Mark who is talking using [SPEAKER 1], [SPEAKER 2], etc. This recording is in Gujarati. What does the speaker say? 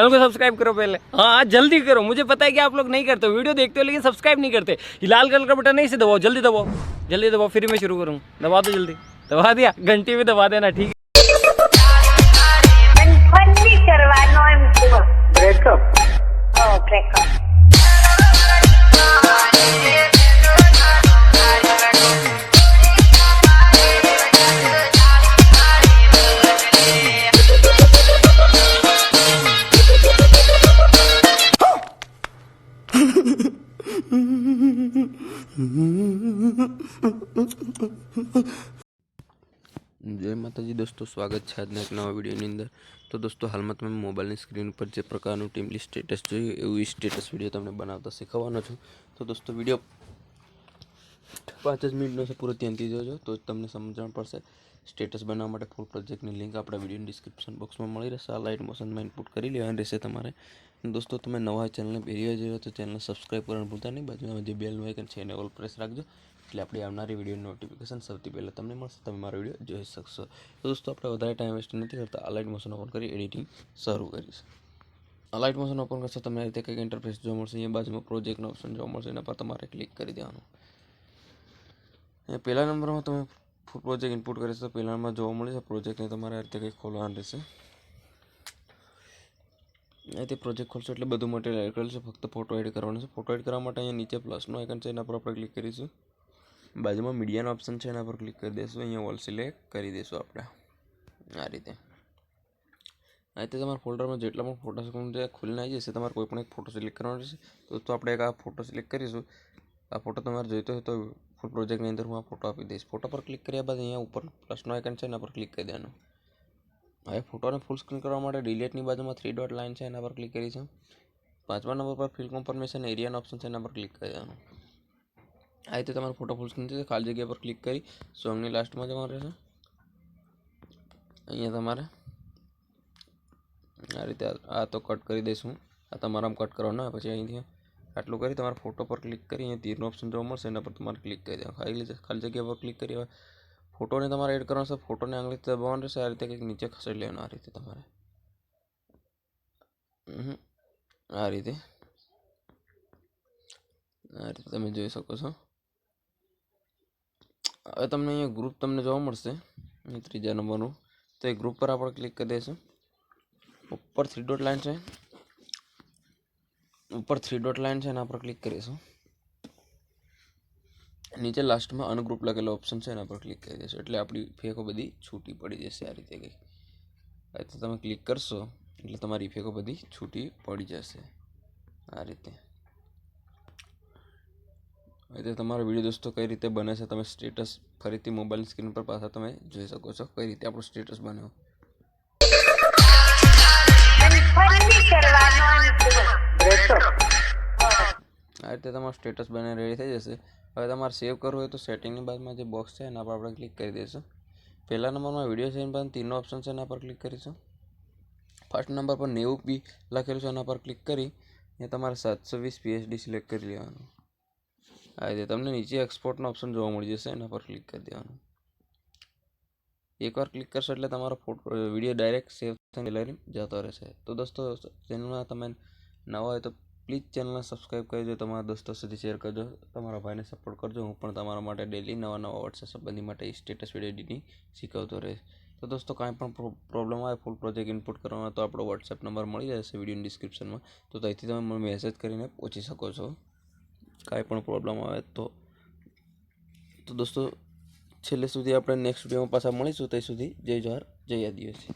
[SPEAKER 1] चैनल को सब्सक्राइब करो पहले। हाँ जल्दी करो, मुझे पता है कि आप लोग नहीं करते हो, वीडियो देखते हो लेकिन सब्सक्राइब नहीं करते। ये लाल कलर का बटन नहीं, इसे दबाओ, जल्दी दबाओ, जल्दी दबाओ, फिर मैं शुरू करूँ। दबा दो जल्दी, दबा दिया, घंटी भी दबा देना, ठीक है।
[SPEAKER 2] जय माताजी दोस्तों, स्वागत है आज एक नवा वीडियो अंदर। तो दोस्तों हाल में તમે મોબાઈલની સ્ક્રીન ઉપર જે પ્રકારનું ટીમલી સ્ટેટસ જોઈએ એવું સ્ટેટસ વિડીયો તમને બનાવતા શીખવવાનો છું। તો દોસ્તો વિડીયો 5 જ મિનિટનો છે, પૂરો ધ્યાનથી જોજો તો તમને સમજણ પડશે। સ્ટેટસ બનાવવા માટે ફૂલ પ્રોજેક્ટની લિંક આપણા વિડીયોની ડિસ્ક્રિપ્શન બોક્સમાં મળી રહેશે। આ લાઇટ મોશનમાં ઇનપુટ કરી લેવાની રહેશે તમારે। दोस्तों તમે નવા ચેનલને પહેલી વાર જોયો તો ચેનલને સબસ્ક્રાઈબ કરવાનું ભૂલતા નહીં, બાજુમાં જે બેલનું આઇકન છે એને ઓલ પ્રેસ રાખજો, એટલે આપણી આવનારી વિડીયોની નોટિફિકેશન સૌથી પહેલાં તમને મળશે, તમે મારો વિડીયો જોઈ શકશો। તો દોસ્તો આપણે વધારે ટાઈમ વેસ્ટ નથી કરતા, આ લાઇટ મોશન ઓપન કરી એડિટિંગ શરૂ કરીશું। આ લાઇટ મોશન ઓપન કરશો તમને આ રીતે કંઈક ઇન્ટરફેસ જોવા મળશે। અહીંયા બાજુમાં પ્રોજેક્ટનો ઓપ્શન જોવા મળશે, એના પર તમારે ક્લિક કરી દેવાનું। પહેલા નંબરમાં તમે ફૂલ પ્રોજેક્ટ ઇનપુટ કરીશો તો પહેલામાં જોવા મળે છે પ્રોજેક્ટને તમારે આ રીતે કંઈક ખોલવાનું રહેશે। તે પ્રોજેક્ટ ખોલશો એટલે બધું મટીરિયલ એડ કરેલું છે, ફક્ત ફોટો એડ કરવાનો છે। ફોટો એડ કરવા માટે અહીંયા નીચે પ્લસનો આઇકન છે એના પર આપણે ક્લિક કરીશું, બાજુમાં મીડિયાનો ઓપ્શન છે એના પર ક્લિક કરી દઈશું, અહીંયા ઓલ સિલેક્ટ કરી દઈશું આપણે આ રીતે। આ રીતે તમારા ફોલ્ડરમાં જેટલા પણ ફોટો છે ખુલીને આવી જશે, તમારે કોઈ પણ એક ફોટો સિલેક્ટ કરવાનો રહેશે। તો આપણે એક આ ફોટો સિલેક્ટ કરીશું, આ ફોટો તમારે જોઈતો હોય તો ફૂલ પ્રોજેક્ટની અંદર હું આ ફોટો આપી દઈશ। ફોટો પર ક્લિક કર્યા બાદ અહીંયા ઉપર પ્લસનો આઇકન છે એના પર ક્લિક કરી દેવાનું। હવે ફોટોને ફૂલ સ્ક્રીન કરવા માટે ડિલીટની બાજુમાં 3 ડોટ લાઇન છે એના પર ક્લિક કરીશું। 5મા નંબર પર ફિલ કન્ફર્મેશન એરિયાનો ઓપ્શન છે એના પર ક્લિક કરી દેવાનું। આ રીતે તમારો ફોટો ફૂલ સ્ક્રીન થશે, ખાલી જગ્યા પર ક્લિક કરી સોંગની લાસ્ટમાં જવાનું રહેશે। અહીંયા તમારે આ રીતે આ તો કટ કરી દઈશું, આ તમારામાં કટ કરવાનો હોય, પછી અહીંથી આટલું કરી તમારા ફોટો પર ક્લિક કરી અહીંયા તીરનો ઓપ્શન જોવા મળશે એના પર તમારે ક્લિક કરી દેવાનું। ખાલી જગ્યા પર ક્લિક કરી ફોટોને તમારે એડ કરવાનો છે, ફોટોને આંગળી દબાવવાનું રહેશે, આ રીતે કંઈક નીચે ખસેડી લેવાનું, આ રીતે તમારે આ રીતે તમે જોઈ શકો છો। હવે તમને અહીંયા ગ્રુપ તમને જોવા મળશે ત્રીજા નંબરનું, તો એ ગ્રુપ પર આપણે ક્લિક કરી દઈશું। ઉપર 3 ડોટ લાઇન છે, ઉપર 3 ડોટ લાઇન છે એના પર ક્લિક કરીશું, નીચે લાસ્ટમાં અનગ્રુપ લખેલો ઓપ્શન છે એના પર ક્લિક કરી દેશો, એટલે આપણી ફેકો બધી છૂટી પડી જશે આ રીતે કંઈક। આ રીતે તમે ક્લિક કરશો એટલે તમારી ફેકો બધી છૂટી પડી જશે આ રીતે। એટલે તમારો વિડીયો દોસ્તો કઈ રીતે બને છે તમે સ્ટેટસ ફરીથી મોબાઈલની સ્ક્રીન પર પાછા તમે જોઈ શકો છો કઈ રીતે આપણું સ્ટેટસ બન્યો। આ રીતે તમારું સ્ટેટસ બને રેડી થઈ જશે। હવે તમારે સેવ કરવું હોય તો સેટિંગની બાજુમાં જે બોક્સ છે એના પર આપણે ક્લિક કરી દઈશું। પહેલા નંબરમાં વિડીયો છે એના પર 3નો ઓપ્શન છે એના પર ક્લિક કરીશું। ફર્સ્ટ નંબર પર 90 બી લખેલું છે એના પર ક્લિક કરી એ તમારે 720 PSD સિલેક્ટ કરી લેવાનું। આ રીતે તમને નીચે એક્સપોર્ટનો ઓપ્શન જોવા મળી જશે, એના પર ક્લિક કરી દેવાનું। એકવાર ક્લિક કરશો એટલે તમારો ફોટો વિડીયો ડાયરેક્ટ સેવ થઈને ગેલેરી જતો રહેશે। તો દોસ્તો ચેનલમાં તમે નવા હોય તો પ્લીઝ ચેનલને સબસ્ક્રાઈબ કરજો, તમારા દોસ્તો સુધી શેર કરજો, તમારા ભાઈને સપોર્ટ કરજો। હું પણ તમારા માટે ડેલી નવા વોટ્સએપ સંબંધી માટે સ્ટેટસ વિડીયો એડિટિંગ શીખવતો રહીશ। તો દોસ્તો કાંઈ પણ પ્રોબ્લેમ આવે ફૂલ પ્રોજેક્ટ ઇનપુટ કરવાનો તો આપણો વોટ્સએપ નંબર મળી જશે વિડીયોની ડિસ્ક્રિપ્શનમાં, તો ત્યાંથી તમે મને મેસેજ કરીને પૂછી શકો છો કાંઈ પણ પ્રોબ્લેમ આવે તો। દોસ્તો છેલ્લે સુધી આપણે નેક્સ્ટ વિડીયોમાં પાછા મળીશું, ત્યાં સુધી જય જોહાર, જય આદિવાસી।